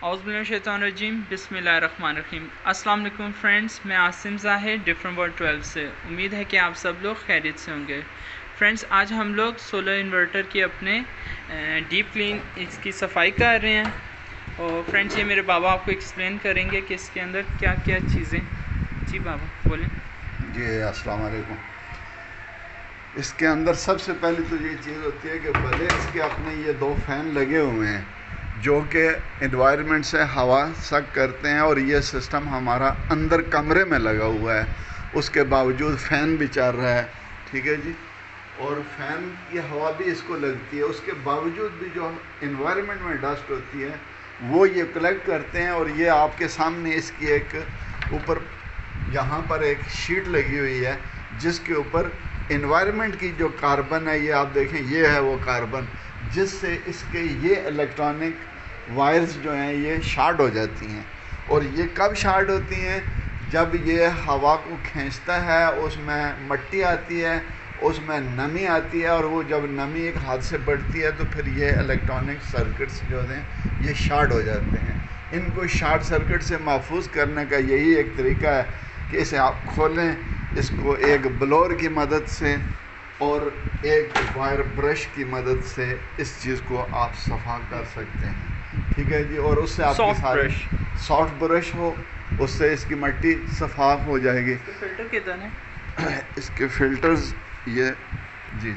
اعوذ باللہ من الشیطان الرجیم، بسم اللہ الرحمن الرحیم۔ السلام علیکم فرینڈس، میں عاصم ظاہر ڈفرنٹ ورلڈ 12 سے۔ امید ہے کہ آپ سب لوگ خیریت سے ہوں گے۔ فرینڈس، آج ہم لوگ سولر انورٹر کی اپنے ڈیپ کلین اس کی صفائی کر رہے ہیں، اور فرینڈس یہ میرے بابا آپ کو ایکسپلین کریں گے کہ اس کے اندر کیا کیا چیزیں۔ جی بابا بولیں۔ جی السلام علیکم۔ اس کے اندر سب سے پہلے تو یہ چیز ہوتی ہے کہ بھلے اس کے اپنے یہ 2 فین لگے ہوئے ہیں جو کہ انوائرمنٹ سے ہوا سک کرتے ہیں، اور یہ سسٹم ہمارا اندر کمرے میں لگا ہوا ہے، اس کے باوجود فین بھی چل رہا ہے، ٹھیک ہے جی، اور فین کی ہوا بھی اس کو لگتی ہے، اس کے باوجود بھی جو انوائرمنٹ میں ڈسٹ ہوتی ہے وہ یہ کلیکٹ کرتے ہیں، اور یہ آپ کے سامنے اس کی ایک اوپر یہاں پر ایک شیٹ لگی ہوئی ہے جس کے اوپر انوائرمنٹ کی جو کاربن ہے، یہ آپ دیکھیں یہ ہے وہ کاربن، جس سے اس کے یہ الیکٹرانک وائرز جو ہیں یہ شارٹ ہو جاتی ہیں۔ اور یہ کب شارٹ ہوتی ہیں؟ جب یہ ہوا کو کھینچتا ہے، اس میں مٹی آتی ہے، اس میں نمی آتی ہے، اور وہ جب نمی ایک ہاتھ سے بڑھتی ہے تو پھر یہ الیکٹرانک سرکٹس جو ہیں یہ شارٹ ہو جاتے ہیں۔ ان کو شارٹ سرکٹ سے محفوظ کرنے کا یہی ایک طریقہ ہے کہ اسے آپ کھولیں، اس کو ایک بلور کی مدد سے اور ایک وائر برش کی مدد سے اس چیز کو آپ صفا کر سکتے ہیں، ٹھیک ہے جی، اور اس سے آپ کی ساری سافٹ برش ہو، اس سے اس کی مٹی صفا ہو جائے گی۔ فلٹر کتنا ہے اس کے فلٹرز یہ جی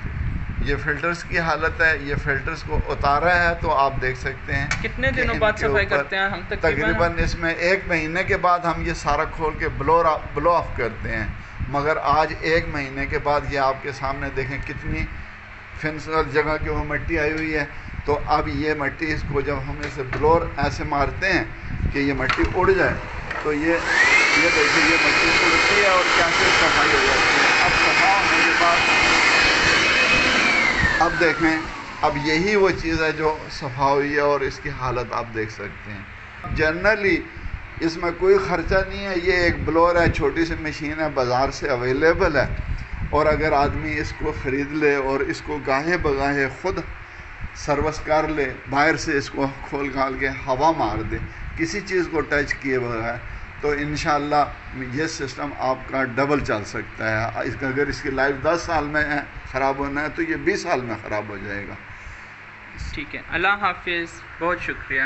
یہ فلٹرز کی حالت ہے، یہ فلٹرز کو اتارا ہے تو آپ دیکھ سکتے ہیں کتنے دنوں بعد صفائی کرتے ہیں ہم؟ تقریباً اس میں 1 مہینے کے بعد ہم یہ سارا کھول کے بلو آف کرتے ہیں، مگر آج 1 مہینے کے بعد یہ آپ کے سامنے دیکھیں کتنی فنسل جگہ کی وہ مٹی آئی ہوئی ہے۔ تو اب یہ مٹی اس کو جب ہم اسے بلور ایسے مارتے ہیں کہ یہ مٹی اڑ جائے تو یہ دیکھیں یہ مٹی اڑتی ہے اور کیسے صفائی ہو جاتی ہے۔ اب صفا ہونے کے بعد اب دیکھیں، اب یہی وہ چیز ہے جو صفا ہوئی ہے، اور اس کی حالت آپ دیکھ سکتے ہیں۔ جنرلی اس میں کوئی خرچہ نہیں ہے، یہ ایک بلور ہے، چھوٹی سی مشین ہے، بازار سے اویلیبل ہے، اور اگر آدمی اس کو خرید لے اور اس کو گاہے بگاہے خود سروس کر لے، باہر سے اس کو کھول کھال کے ہوا مار دے کسی چیز کو ٹچ کیے بغیر، تو انشاءاللہ یہ سسٹم آپ کا ڈبل چل سکتا ہے۔ اگر اس کی لائف 10 سال میں خراب ہونا ہے تو یہ 20 سال میں خراب ہو جائے گا۔ ٹھیک ہے، اللہ حافظ، بہت شکریہ۔